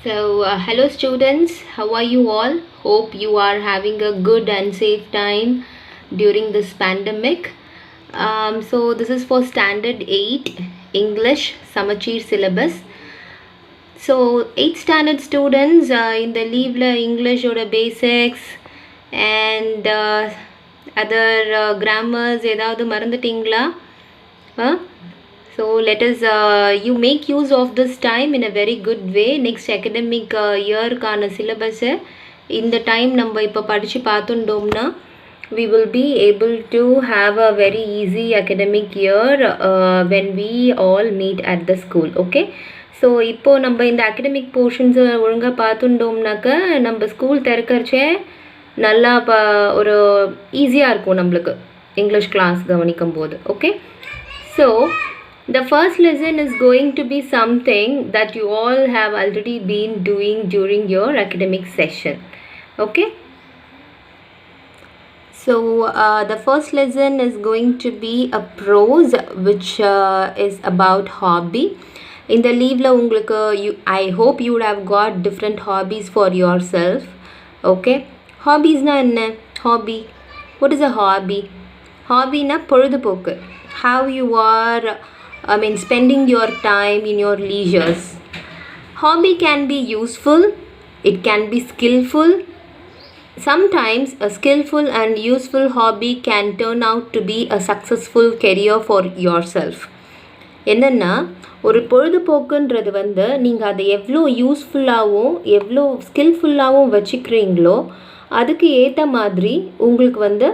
Hello students, how are you all? Hope you are having a good and safe time during this pandemic. This is for Standard 8 English Samachir syllabus. So, 8th standard students in the leave English or basics and other grammars ஏதாவது மறந்துட்டீங்களா? So let us you make use of this time in a very good way. Next academic year கான syllabus இந்த time நம்ம இப்போ படிச்சு பார்த்துட்டோம்னா we will be able to have a very easy academic year when we all meet at the school. Okay, so இப்போ நம்ம இந்த academic portions ஒழுங்கா பார்த்துட்டோம்னாக்க நம்ம ஸ்கூல் திறக்கறச்சே நல்லா ஒரு ஈஸியாக இருக்கும் நம்மளுக்கு இங்கிலீஷ் கிளாஸ் கவனிக்கும் போது. Okay, so the first lesson is going to be something that you all have already been doing during your academic session. Okay, so the first lesson is going to be a prose which is about hobby. In the leave la ungalku I hope you would have got different hobbies for yourself. Okay, hobbies na enna? Hobby, what is a hobby? Hobby na பொழுதுபோக்கு, how you are spending your time in your leisures. Hobby can be useful, it can be skillful. Sometimes a skillful and useful hobby can turn out to be a successful career for yourself. என்னன்னா ஒரு பொழுதுபோக்குன்றது வந்து நீங்கள் அதை எவ்வளோ யூஸ்ஃபுல்லாகவும் எவ்வளோ ஸ்கில்ஃபுல்லாகவும் வச்சுக்கிறீங்களோ அதுக்கு ஏற்ற மாதிரி உங்களுக்கு வந்து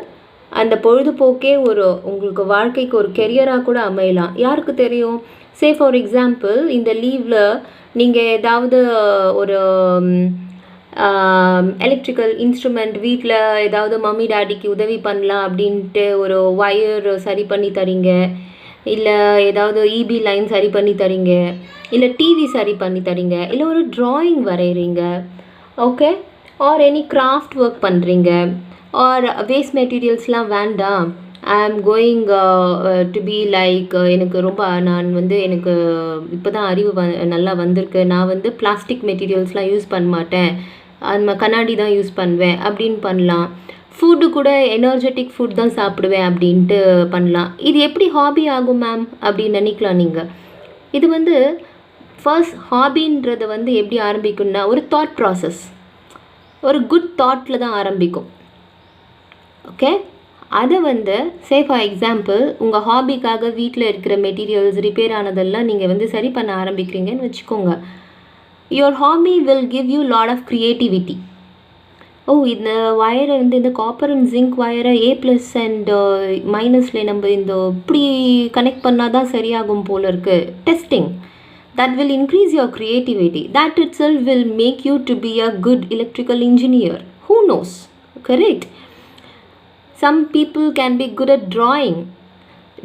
அந்த பொழுதுபோக்கே ஒரு உங்களுக்கு வாழ்க்கைக்கு ஒரு கெரியராக கூட அமையலாம். யாருக்கு தெரியும்? சே ஃபார் எக்ஸாம்பிள் இந்த லீவில் நீங்கள் ஏதாவது ஒரு எலக்ட்ரிக்கல் இன்ஸ்ட்ருமெண்ட் வீட்டில் ஏதாவது மம்மி டாடிக்கு உதவி பண்ணலாம் அப்படின்ட்டு ஒரு ஒயர் சரி பண்ணி தரீங்க, இல்லை ஏதாவது இபி லைன் சரி பண்ணி தரீங்க, இல்லை டிவி சரி பண்ணி தரீங்க, இல்லை ஒரு ட்ராயிங் வரைகிறீங்க. Okay, or any craft work பண்ணுறீங்க, ஆர் வேஸ்ட் மெட்டீரியல்ஸ்லாம் வேண்டாம், I am going to be like எனக்கு ரொம்ப எனக்கு இப்போ தான் அறிவு நல்லா வந்திருக்கு, நான் வந்து பிளாஸ்டிக் மெட்டீரியல்ஸ்லாம் யூஸ் பண்ண மாட்டேன், அந்த கண்ணாடி தான் யூஸ் பண்ணுவேன் அப்படின்னு பண்ணலாம். ஃபுட்டு கூட எனர்ஜெட்டிக் ஃபுட் தான் சாப்பிடுவேன் அப்படின்ட்டு பண்ணலாம். இது எப்படி ஹாபி ஆகும் மேம் அப்படின்னு நினைக்கலாம் நீங்கள். இது வந்து ஃபர்ஸ்ட் ஹாபின்றது வந்து எப்படி ஆரம்பிக்கும்னா ஒரு தாட் ப்ராசஸ், ஒரு குட் தாட்டில் தான் ஆரம்பிக்கும். ஓகே, அதை வந்து சே ஃபார் எக்ஸாம்பிள் உங்கள் ஹாபிக்காக வீட்டில் இருக்கிற மெட்டீரியல்ஸ் ரிப்பேர் ஆனதெல்லாம் நீங்கள் வந்து சரி பண்ண ஆரம்பிக்கிறீங்கன்னு வச்சுக்கோங்க. Your hobby will give you lot of creativity. இந்த வயரை வந்து இந்த காப்பர் அண்ட் ஜிங்க் வயரை A+ அண்ட் மைனஸில் நம்ம இந்த இப்படி கனெக்ட் பண்ணால் தான் சரியாகும் போல இருக்குது. Testing that will increase your creativity. That itself will make you to be a good electrical engineer. Who knows? Correct? Some people can be good at drawing.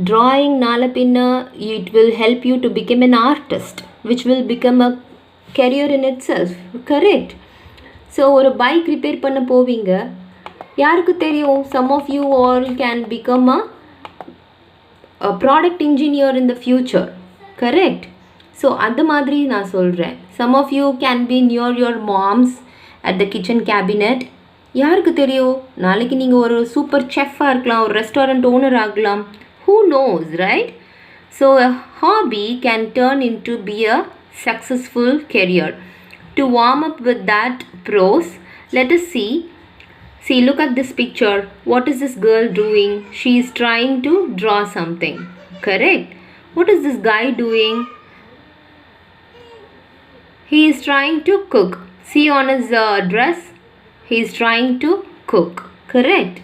Drawing nala pinna it will help you to become an artist, which will become a career in itself. Correct? So ஒரு bike repair பண்ண போவீங்க, யாருக்கு தெரியும்? some of you all can become a product engineer in the future. Correct? So அந்த மாதிரி நான் சொல்கிறேன். some of you can be near your moms at the kitchen cabinet. யாருக்கு தெரியும்? நாளைக்கு நீங்கள் ஒரு சூப்பர் செஃப்பாக இருக்கலாம், ஒரு ரெஸ்டாரண்ட் ஓனர் ஆகலாம். who knows, right? So a hobby can turn into be a successful career. To warm up with that prose, let us see, look at this picture. What is this girl doing? She is trying to draw something. Correct? What is this guy doing? He is trying to cook. See on his dress, he is trying to cook. Correct?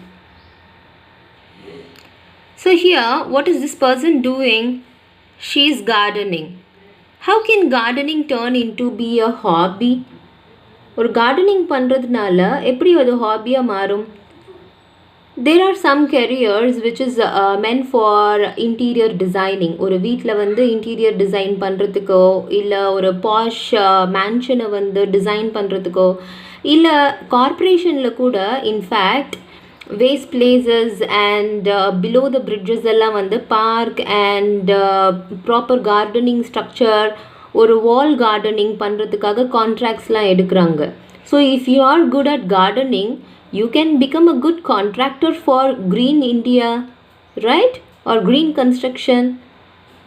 So here, what is this person doing? She is gardening. How can gardening turn into be a hobby? ஒரு gardening பண்ணுறதுனால எப்படி அது ஹாபியாக மாறும்? there are some careers which is meant for interior designing. ஒரு வீட்டில் வந்து interior design பண்ணுறதுக்கோ, இல்லை ஒரு பாஷ் மேன்ஷனை வந்து டிசைன் பண்ணுறதுக்கோ, இல்லை கார்ப்பரேஷனில் கூட in fact waste places and below the bridges எல்லாம் வந்து park and proper gardening structure ஒரு வால் கார்டனிங் பண்ணுறதுக்காக கான்ட்ராக்ட்ஸ்லாம் எடுக்கிறாங்க. So if you are good at gardening, you can become a good contractor for Green India, right? Or green construction.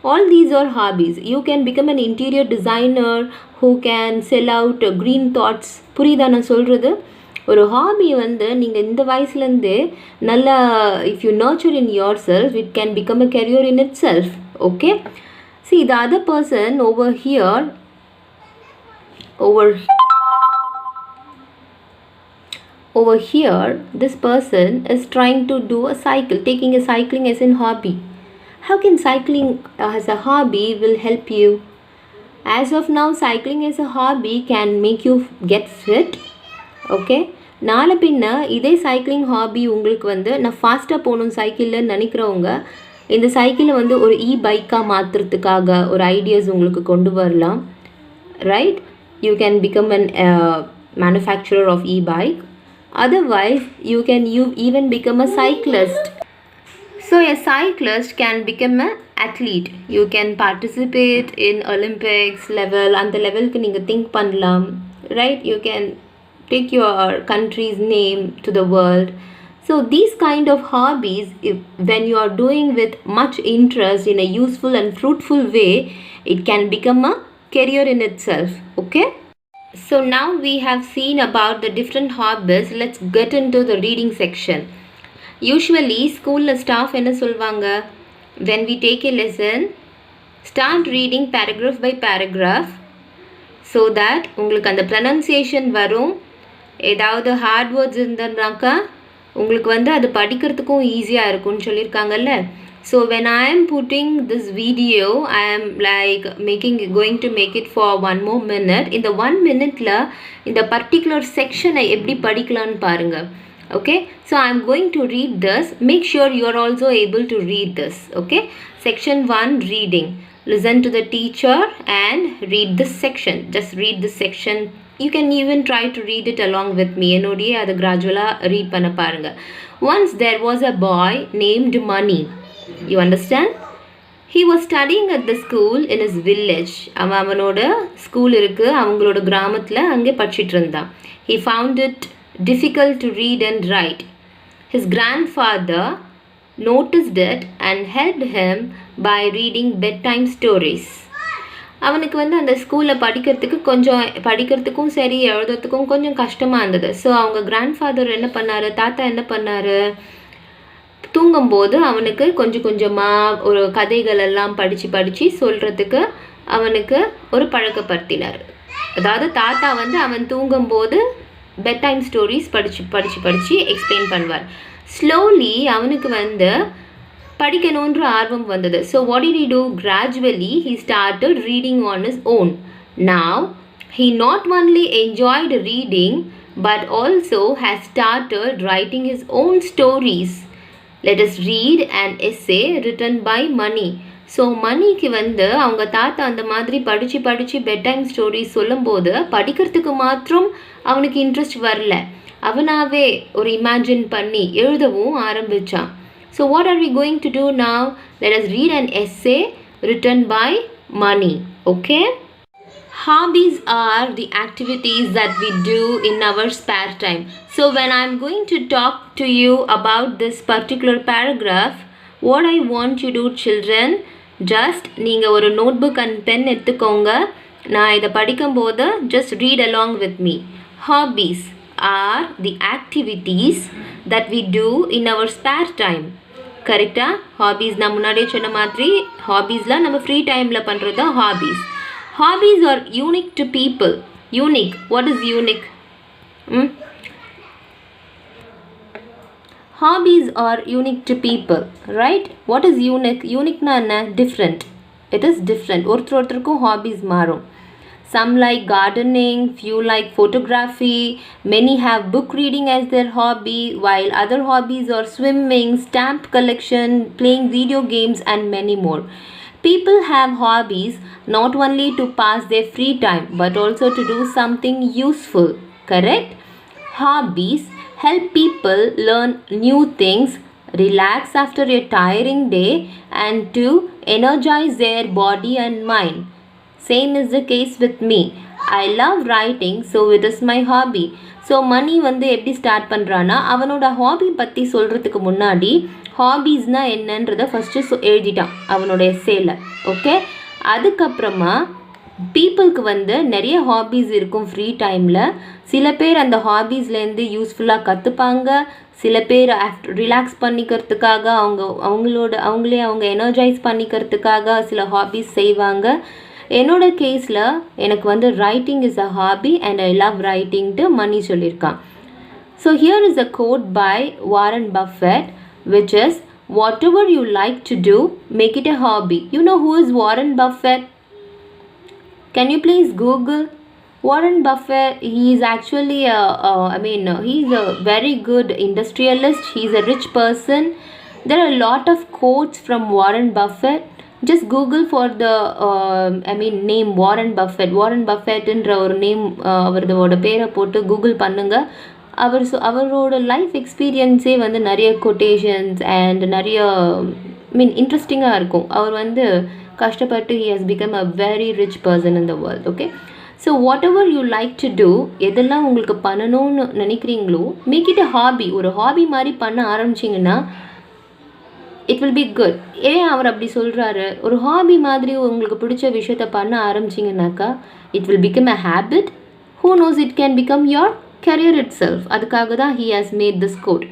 All these are hobbies. You can become an interior designer who can sell out green thoughts. புரியுதா நான் சொல்கிறது? ஒரு hobby வந்து நீங்கள் இந்த வயசுலேருந்தே நல்லா if you nurture in yourself, it can become a career in itself. Okay? See, the other person over here, this person is trying to do a cycle, taking a cycling as a hobby. How can cycling as a hobby will help you? As of now, cycling as a hobby can make you get fit. Okay? நாளை பின்ன இதே cycling hobby உங்களுக்கு வந்து நான் ஃபாஸ்ட்டாக போகணும் சைக்கிளில் நினைக்கிறவங்க இந்த சைக்கிளை வந்து ஒரு பைக்காக மாற்றுறதுக்காக ஒரு ஐடியாஸ் உங்களுக்கு கொண்டு வரலாம். Right? You can become an manufacturer of bike. Otherwise, you can even become a cyclist. So a cyclist can become an athlete. You can participate in Olympics level. And the level ku neenga think pannalam, right? You can take your country's name to the world. So these kind of hobbies, when you are doing with much interest in a useful and fruitful way, it can become a career in itself. Okay? So now we have seen about the different hobbies. Let's get into the reading section. Usually school staff enna solvanga, when we take a lesson, start reading paragraph by paragraph so that உங்களுக்கு அந்த pronunciation வரும். ஏதாவது hard words இருந்தாக்கா உங்களுக்கு வந்து அது படிக்கிறதுக்கும் ஈஸியாக இருக்கும்னு சொல்லியிருக்காங்கல்ல. So when I am putting this video, I am like going to make it for 1 more minute. In the 1 minute-ல இந்த particular section-ஐ எப்படி படிக்கலாம்னு பாருங்க. Okay? So I am going to read this. Make sure you are also able to read this. Okay? Section 1, reading. Listen to the teacher and read this section. Just read this section. You can even try to read it along with me. என்னோடயே அதை gradually read பண்ண பாருங்க. Once there was a boy named Money. You understand? He was studying at the school in his village. அவனோட school இருக்கு அவங்களோட கிராமத்தில் அங்கே படிச்சிட்டு இருந்தான். He found it difficult to read and write. His grandfather noticed it and helped him by reading bedtime stories. அவனுக்கு வந்து அந்த ஸ்கூலில் படிக்கிறதுக்கும் சரி எழுதுறதுக்கும் கொஞ்சம் கஷ்டமாக இருந்தது. ஸோ அவங்க கிராண்ட்ஃபாதர் என்ன பண்ணார், தாத்தா என்ன பண்ணார், தூங்கும்போது அவனுக்கு கொஞ்சமாக ஒரு கதைகள் எல்லாம் படித்து சொல்கிறதுக்கு அவனுக்கு ஒரு பழக்கப்படுத்தினார். அதாவது தாத்தா வந்து அவன் தூங்கும்போது பெட் டைம் ஸ்டோரிஸ் படித்து எக்ஸ்பிளைன் பண்ணுவார். ஸ்லோலி அவனுக்கு வந்து படிக்கணுன்ற ஆர்வம் வந்தது. So what did he two? Gradually he started reading on his own. Now he not only enjoyed reading but also has started writing his own stories. Let us read an essay written by Money. So மணிக்கு வந்து அவங்க தாத்தா அந்த மாதிரி படித்து bed time stories சொல்லும்போது படிக்கிறதுக்கு மாத்திரம் அவனுக்கு இன்ட்ரெஸ்ட் வரல, அவனாவே ஒரு இமேஜின் பண்ணி எழுதவும் ஆரம்பித்தான். So what are we going to do now? Let us read an essay written by Money. Okay? Hobbies are the activities that we do in our spare time. So when I'm going to talk to you about this particular paragraph, what I want you to do, children, just நீங்கள் ஒரு notebook and pen எடுத்துக்கோங்க. நான் இதை படிக்கும்போது just read along with me. Hobbies are the activities that we do in our spare time. கரெக்டா? Hobbies நான் முன்னாடியே சொன்ன மாதிரி ஹாபீஸ்லாம் நம்ம ஃப்ரீ டைமில் பண்ணுறது தான் hobbies. Hobbies are unique to people. Unique. What is unique? Hobbies are unique to people, right? What is unique? Unique na enna? Different. It is different. ஒருத்தருக்கும் hobbies மாறும். Some like gardening, few like photography, many have book reading as their hobby, while other hobbies are swimming, stamp collection, playing video games and many more. People have hobbies not only to pass their free time but also to do something useful. Correct? Hobbies help people learn new things, relax after a tiring day, and to energize their body and mind. Same is the case with me. I love writing, so it is my hobby. So Mani வந்து எப்படி start பண்ணுறான்னா அவனோட hobby பற்றி சொல்கிறதுக்கு முன்னாடி ஹாபீஸ்னால் என்னன்றதை first எழுதிட்டான் அவனோட எஸ்ஸேல. Okay, அதுக்கப்புறமா பீப்புளுக்கு வந்து நிறைய ஹாபீஸ் இருக்கும் ஃப்ரீ டைமில். சில பேர் அந்த ஹாபீஸ்லேருந்து யூஸ்ஃபுல்லாக கற்றுப்பாங்க, சில பேர் ரிலாக்ஸ் பண்ணிக்கிறதுக்காக அவங்களே எனர்ஜைஸ் பண்ணிக்கிறதுக்காக சில ஹாபீஸ் செய்வாங்க. என்னோட கேஸில் எனக்கு வந்து writing is a hobby and I love ரைட்டிங்ட்டு மணி சொல்லியிருக்கான். So here is a quote by Warren Buffett which is whatever you like to do, make it a hobby. You know who is Warren Buffett? Can you please Google Warren Buffett? He is actually he's a very good industrialist. He's a rich person. There are a lot of quotes from Warren Buffett. Just Google for the name Warren Buffett. Warren Buffett என்ற ஒரு name அவரோட பேரை போட்டு Google பண்ணுங்க. அவரோட life எக்ஸ்பீரியன்ஸே வந்து நிறைய quotations and நிறைய இன்ட்ரெஸ்டிங்காக இருக்கும். அவர் வந்து கஷ்டப்பட்டு he has become a very rich person in the world. Okay, so whatever you like to do, எதெல்லாம் உங்களுக்கு பண்ணணும்னு நினைக்கிறீங்களோ make it a hobby. ஒரு ஹாபி மாதிரி பண்ண ஆரம்பிச்சிங்கன்னா it will be good. ஏன் அவர் அப்படி சொல்கிறாரு? ஒரு ஹாபி மாதிரி உங்களுக்கு பிடிச்ச விஷயத்தை பண்ண ஆரம்பிச்சிங்கனாக்கா it will become a habit. Who knows, it can become your career itself. அதுக்காக தான் he has made this quote.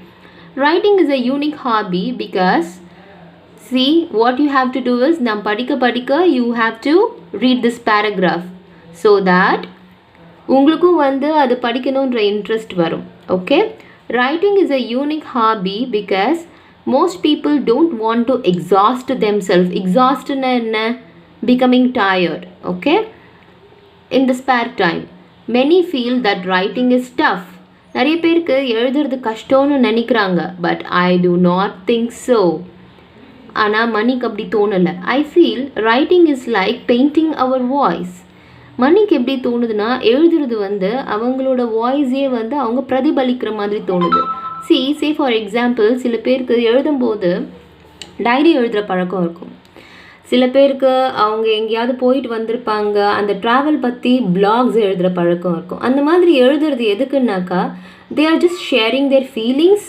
Writing is a unique hobby because see what you have to do is நாம் படிக்க you have to read this paragraph so that உங்களுக்கும் வந்து அது படிக்கணுன்ற interest வரும். Okay, writing is a unique hobby because most people don't want to exhaust themselves. Exhaust na enna? Becoming tired. Okay, in the spare time many feel that writing is tough. நிறைய பேருக்கு எழுதுறது கஷ்டம்னு நினைக்கிறாங்க, but I do not think so. ஆனால் மணிக்கு அப்படி தோணலை. I feel writing is like painting our voice. மணிக்கு எப்படி தோணுதுன்னா எழுதுறது வந்து அவங்களோட வாய்ஸே வந்து அவங்க பிரதிபலிக்கிற மாதிரி தோணுது. say for example, சில பேருக்கு எழுதும்போது டைரி எழுதுகிற பழக்கம் இருக்கும். சில பேருக்கு அவங்க எங்கேயாவது போயிட்டு வந்திருப்பாங்க, அந்த ட்ராவல் பற்றி பிளாக்ஸ் எழுதுகிற பழக்கம் இருக்கும். அந்த மாதிரி எழுதுறது எதுக்குன்னாக்கா they are just sharing their feelings,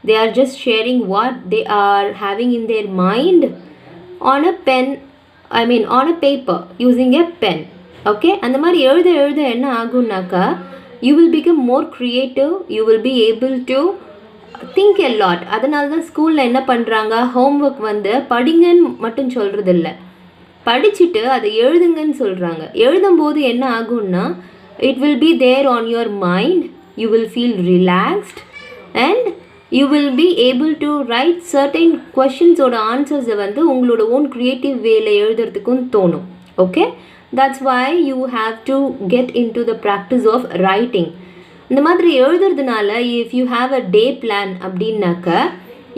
they are just sharing what they are having in their mind on a pen, on a paper using a pen. Okay, அந்த மாதிரி எழுத என்ன ஆகும்னாக்கா you will become more creative, you will be able to think a lot. அதனால தான் ஸ்கூலில் என்ன பண்ணுறாங்க, homework வந்து படிங்கன்னு மட்டும் சொல்கிறது இல்லை, படிச்சுட்டு அதை எழுதுங்கன்னு சொல்கிறாங்க. எழுதும்போது என்ன ஆகும்னா it will be there on your mind, you will feel relaxed and you will be able to write certain questions ஓட ஆன்சர்ஸை வந்து உங்களோட ஓன் க்ரியேட்டிவ் வேல எழுதுறதுக்கும் தோணும். Okay, that's why you have to get into the practice of writing. இந்த மாதிரி எழுதுறதுனால if you have a day plan அப்படின்னாக்க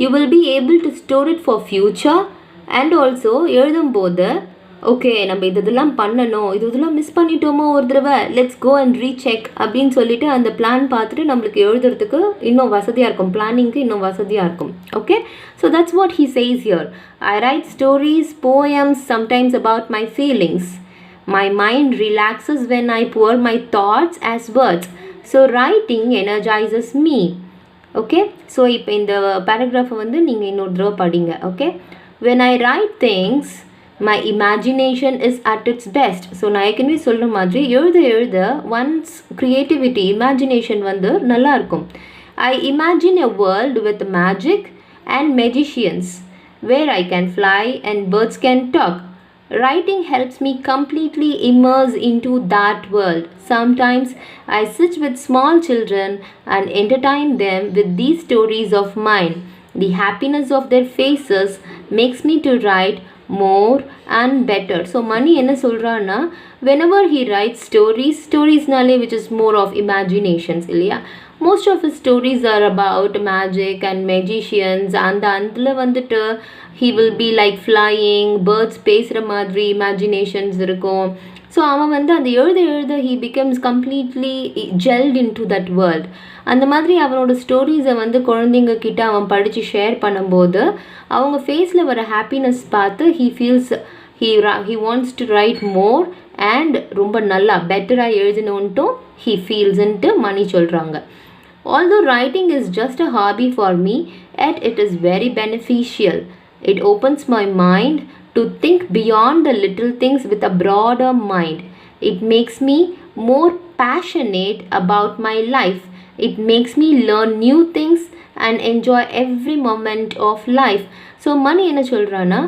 you will be able to store it for future and also எழுதும்போது okay நம்ம இதெல்லாம் பண்ணணும், இதெல்லாம் மிஸ் பண்ணிட்டோமோ ஒரு தடவை, லெட்ஸ் கோ அண்ட் ரீசெக் அப்படின்னு சொல்லிட்டு அந்த பிளான் பார்த்துட்டு நம்மளுக்கு எழுதுறதுக்கு இன்னும் வசதியாக இருக்கும், பிளானிங்க்கு இன்னும் வசதியாக இருக்கும். Okay, so that's what he says here. I write stories, poems, sometimes about my feelings. My mind relaxes when I pour my thoughts as words. So writing energizes me. Okay, so இப்போ இந்த பேராகிராஃபை வந்து நீங்கள் இன்னொரு தடவை படிங்க. Okay, when I write things my imagination is at its best. So நான் ஏற்கனவே சொல்கிற மாதிரி எழுத ஒன்ஸ் க்ரியேட்டிவிட்டி இமேஜினேஷன் வந்து நல்லா இருக்கும். I imagine a world with magic and magicians where I can fly and birds can talk. Writing helps me completely immerse into that world. Sometimes I sit with small children and entertain them with these stories of mine. The happiness of their faces makes me to write more and better. So Mani enna solrana, whenever he writes stories nale, which is more of imaginations illaya, most of his stories are about magic and magicians, and andla vandittu he will be like flying, birds பேசுகிற மாதிரி imaginations இருக்கும். So அவன் வந்து அந்த எழுத he becomes completely gelled into that world. அந்த மாதிரி அவனோட ஸ்டோரிஸை வந்து குழந்தைங்க கிட்ட அவன் படித்து ஷேர் பண்ணும்போது அவங்க ஃபேஸில் வர ஹாப்பினஸ் பார்த்து he feels he wants to write more and ரொம்ப நல்லா பெட்டராக எழுதணுன்ட்டும் he feelsன்ட்டு மணி சொல்கிறாங்க. Although writing is just a hobby for me, yet it is very beneficial. It opens my mind to think beyond the little things with a broader mind. It makes me more passionate about my life. It makes me learn new things and enjoy every moment of life. So மணி என்ன சொல்கிறான்னா,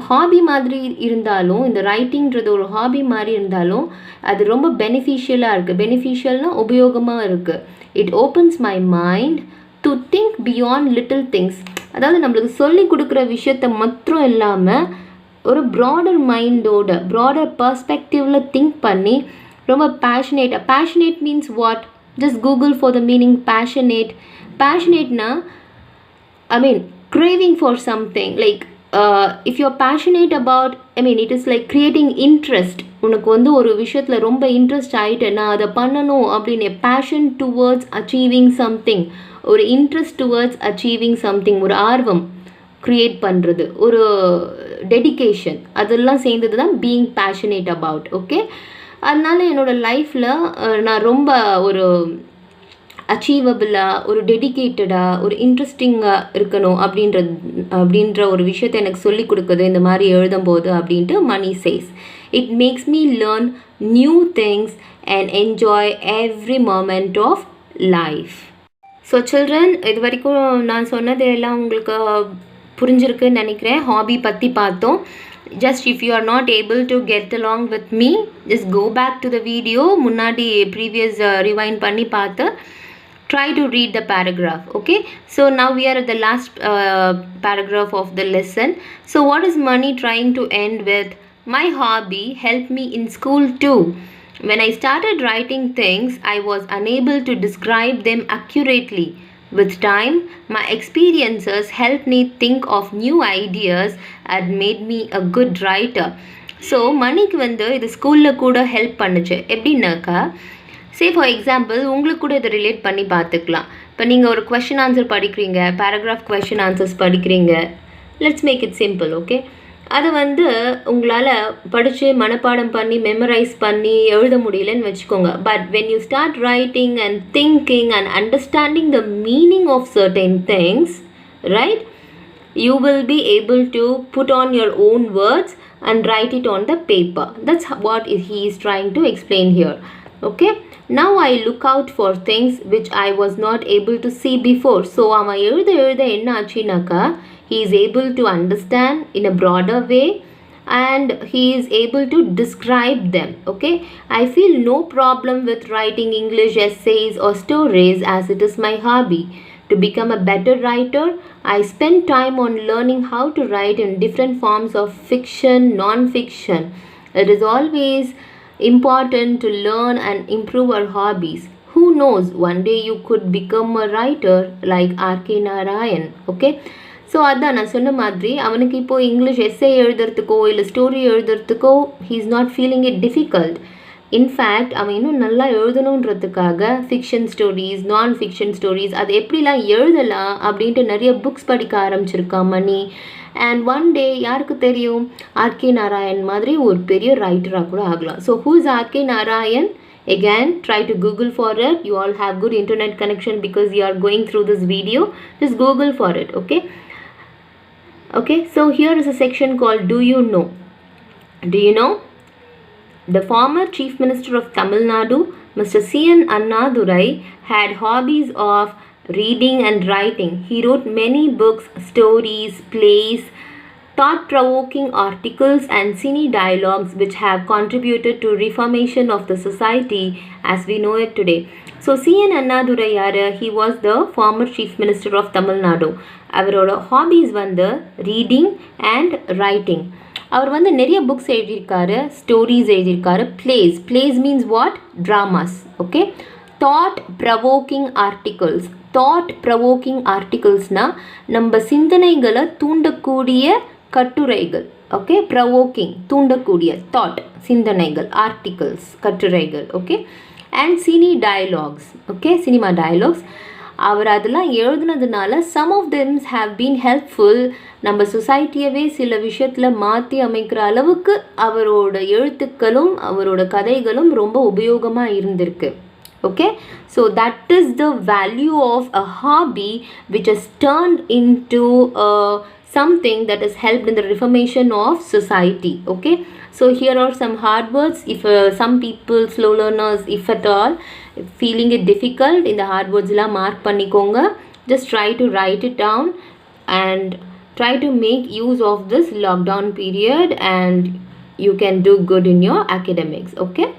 hobby மாதிரி இருந்தாலும், இந்த ரைட்டிங்கிறது ஒரு hobby மாதிரி இருந்தாலும் அது ரொம்ப பெனிஃபிஷியலாக இருக்குது. பெனிஃபிஷியல்னால் உபயோகமாக இருக்குது. It opens my mind to think beyond little things. அதாவது நம்மளுக்கு சொல்லி கொடுக்குற விஷயத்தை மாத்திரம் இல்லாமல் ஒரு ப்ராடர் மைண்டோட ப்ராடர் பர்ஸ்பெக்டிவில் திங்க் பண்ணி ரொம்ப passionate means what? Just Google for the meaning பேஷனேட்னா I mean craving for something, like if you're passionate about, it is like creating interest. உனக்கு வந்து ஒரு விஷயத்தில் ரொம்ப இன்ட்ரெஸ்ட் ஆகிட்டு நான் அதை பண்ணணும் அப்படின்னு பேஷன் டுவர்ட்ஸ் அச்சீவிங் சம்திங், ஒரு இன்ட்ரெஸ்ட் டுவர்ட்ஸ் அச்சீவிங் சம்திங், ஒரு ஆர்வம் க்ரியேட் பண்ணுறது, ஒரு டெடிக்கேஷன், அதெல்லாம் சேர்ந்தது தான் பீயிங் பேஷனேட் அபவுட். ஓகே, அதனால என்னோடய லைஃப்பில் நான் ரொம்ப ஒரு அச்சீவபிளாக, ஒரு டெடிக்கேட்டடாக, ஒரு இன்ட்ரெஸ்டிங்காக இருக்கணும் அப்படின்ற ஒரு விஷயத்தை எனக்கு சொல்லி கொடுக்குது இந்த மாதிரி எழுதும்போது அப்படின்ட்டு Mani says. It makes me learn new things and enjoy every moment of life. So children, இது வரைக்கும் நான் சொன்னது எல்லாம் உங்களுக்கு புரிஞ்சிருக்குன்னு நினைக்கிறேன். ஹாபி பற்றி பார்த்தோம். Just if you are not able to get along with me, just go back to the video, முன்னாடி previous rewind பண்ணி பார்த்து try to read the paragraph. Okay, so now we are at the last paragraph of the lesson. So what is Mani trying to end with? My hobby helped me in school too. When I started writing things, I was unable to describe them accurately. With time, my experiences helped me think of new ideas and made me a good writer. So மணிக்கு வந்து இது ஸ்கூலில் கூட help பண்ணுச்சு. எப்படின்னாக்கா, say for example உங்களுக்கு கூட இதை ரிலேட் பண்ணி பார்த்துக்கலாம். இப்போ நீங்கள் ஒரு கொஷின் ஆன்சர் படிக்கிறீங்க, பேராகிராஃப் கொஷின் ஆன்சர்ஸ் படிக்கிறீங்க. Let's make it simple. Okay, அது வந்து உங்களால் படித்து மனப்பாடம் பண்ணி மெமரைஸ் பண்ணி எழுத முடியலன்னு வச்சுக்கோங்க. But when you start writing and thinking and understanding the meaning of certain things, right, you will be able to put on your own words and write it on the paper. That's what he is trying to explain here. Okay, now I look out for things which I was not able to see before. So அவன் எழுத என்ன ஆச்சுனாக்கா, he is able to understand in a broader way and he is able to describe them. Okay, I feel no problem with writing English essays or stories as it is my hobby. To become a better writer, I spend time on learning how to write in different forms of fiction, non-fiction. It is always important to learn and improve our hobbies. Who knows, one day you could become a writer like R.K. Narayan. Okay, so அதான் நான் சொன்ன மாதிரி அவனுக்கு இப்போது English essay எழுதுறதுக்கோ இல்லை story எழுதுறதுக்கோ he is not feeling it difficult. In fact அவன் இன்னும் நல்லா எழுதணுன்றதுக்காக ஃபிக்ஷன் ஸ்டோரிஸ், நான் ஃபிக்ஷன் ஸ்டோரிஸ், அது எப்படிலாம் எழுதலாம் அப்படின்ட்டு நிறைய புக்ஸ் படிக்க ஆரம்பிச்சிருக்கான் மணி. அண்ட் ஒன் டே யாருக்கு தெரியும், ஆர்கே நாராயண் மாதிரி ஒரு பெரிய ரைட்டராக கூட ஆகலாம். So who is R K Narayan? Again, try to Google for it. You all have good internet connection because you are going through this video. Just Google for it. Okay, so here is a section called Do You Know? Do you know? The former Chief Minister of Tamil Nadu, Mr. C.N. Annadurai, had hobbies of reading and writing. He wrote many books, stories, plays, thought-provoking articles and cine dialogues which have contributed to reformation of the society as we know it today. So C.N. Annadurai யாரு? He was the former Chief Minister of Tamil Nadu. அவரோட hobbies வந்து reading and writing. அவர் வந்து நிறைய books எழுதியிருக்காரு, stories எழுதியிருக்காரு, plays means what? Dramas. Okay, thought provoking ஆர்டிகல்ஸ்னால் நம்ம சிந்தனைகளை தூண்டக்கூடிய கட்டுரைகள். ஓகே, ப்ரவோக்கிங் தூண்டக்கூடிய, தாட் சிந்தனைகள், ஆர்டிகல்ஸ் கட்டுரைகள். Okay, and cine dialogues. Okay, cinema dialogues. அவர் அதெல்லாம் எழுதுனதுனால some of them have been helpful. நம்ம சொசைட்டியவே சில விஷயத்தில் மாற்றி அமைக்கிற அளவுக்கு அவரோட எழுத்துக்களும் அவரோட கதைகளும் ரொம்ப உபயோகமாக இருந்திருக்கு. Okay, so that is the value of a hobby which has turned into something that has helped in the reformation of society. Okay, so here are some hard words. If some people, slow learners, if at all feeling it difficult, in the hard words la mark pannikonga. Just try to write it down and try to make use of this lockdown period, and you can do good in your academics. Okay,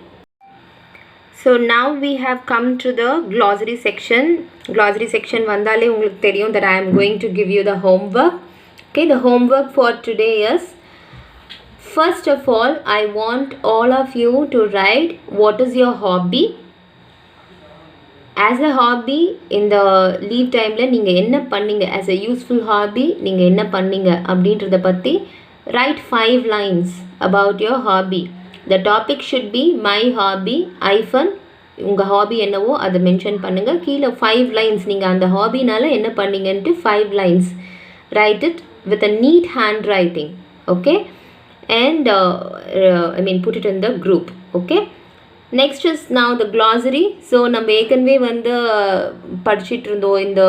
so now we have come to the glossary section. Glossary section vandale ungalku theriyum that I am going to give you the homework. Okay, the homework for today is, first of all, I want all of you to write what is your hobby. As a hobby, in the leave time la neenga enna panninga, as a useful hobby neenga enna panninga அப்படின்றத பத்தி write 5 lines about your hobby. The topic should be my hobby hyphen உங்க hobby என்னவோ அதை mention பண்ணுங்க. கீழே 5 lines நீங்கள் அந்த ஹாபினால என்ன பண்ணீங்கன்ட்டு 5 lines write it with a neat handwriting. Okay, and put it in the group. Okay, next is now the glossary. So நம்ம ஏற்கனவே வந்து படிச்சிட்டு இருந்தோம் இந்த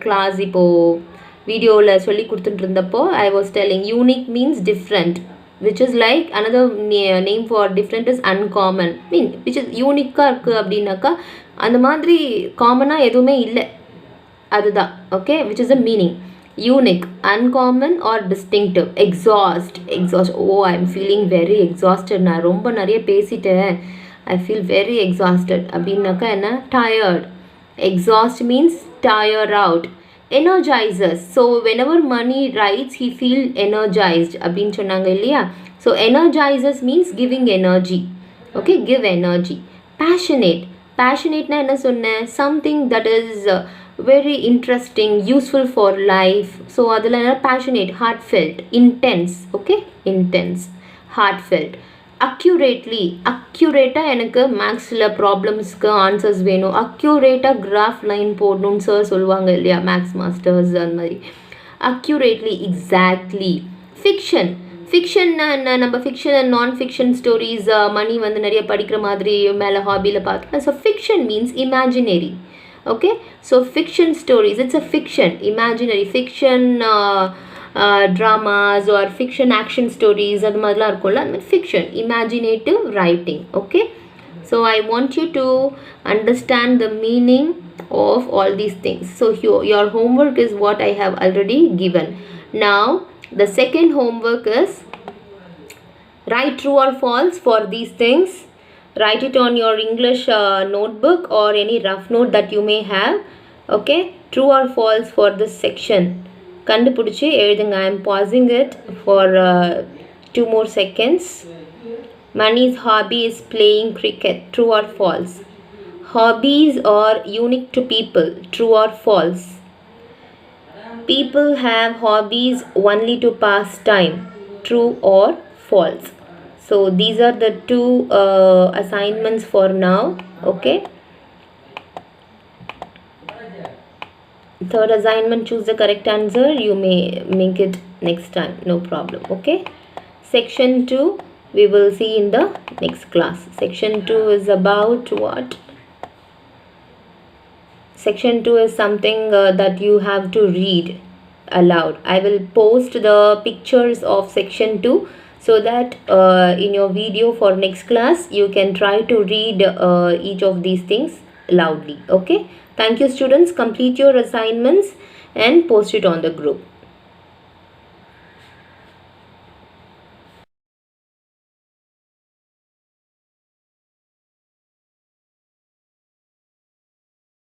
கிளாஸ். இப்போது வீடியோவில் சொல்லி கொடுத்துட்டு இருந்தப்போ I was telling unique means different, which is like another name for different is uncommon. Which is unique-ஆ இருக்குது அப்படின்னாக்கா அந்த மாதிரி காமனாக எதுவுமே இல்லை, அதுதான். Okay, which is the meaning. Unique, uncommon or distinctive. Exhaust. Oh, I am feeling very exhausted. நான் ரொம்ப நிறைய பேசிட்டேன், I feel very exhausted அப்படின்னாக்கா என்ன? Tired. Exhaust means tire out. Energizes. So whenever Mani writes, he feel energized அப்படின்னு சொன்னாங்க இல்லையா? So energizes means giving energy. Okay, give energy. Passionate. Passionate na enna sonna? Something that is very interesting, useful for life. So adula passionate. Heartfelt. Intense. Okay, intense, heartfelt. Accurately. Accurate-ஆ எனக்கு மேக்ஸில் ப்ராப்ளம்ஸ்க்கு answers வேணும், அக்யூரேட்டாக graph line போடணும்னு sir சொல்லுவாங்க இல்லையா, maths masters அந்த மாதிரி. Accurately, exactly. Fiction. ஃபிக்ஷன்னா என்ன? நம்ம ஃபிக்ஷன் அண்ட் நான் ஃபிக்ஷன் ஸ்டோரிஸ் மணி வந்து நிறைய படிக்கிற மாதிரி மேலே ஹாபியில் பார்க்கலாம். So fiction means imaginary. Okay, so fiction stories, it's a fiction, imaginary fiction, dramas or fiction action stories, அது மாதிரிலாம் இருக்கும்ல, அந்த fiction, imaginative writing. Okay, so I want you to understand the meaning of all these things. So your homework is what I have already given. Now the second homework is write true or false for these things. Write it on your English notebook or any rough note that you may have. Okay, true or false for this section. கண்டுபிடிச்சி எழுதுங்க. I am pausing it for 2 more seconds. Mani's hobby is playing cricket. True or false? Hobbies are unique to people. True or false? People have hobbies only to pass time. True or false? So these are the 2 assignments for now. Okay, third assignment, choose the correct answer. You may make it next time, no problem. Okay, section 2 we will see in the next class. Section 2 is about what? Section 2 is something that you have to read aloud. I will post the pictures of section 2 so that in your video for next class you can try to read each of these things loudly. Okay, thank you students. Complete your assignments and post it on the group.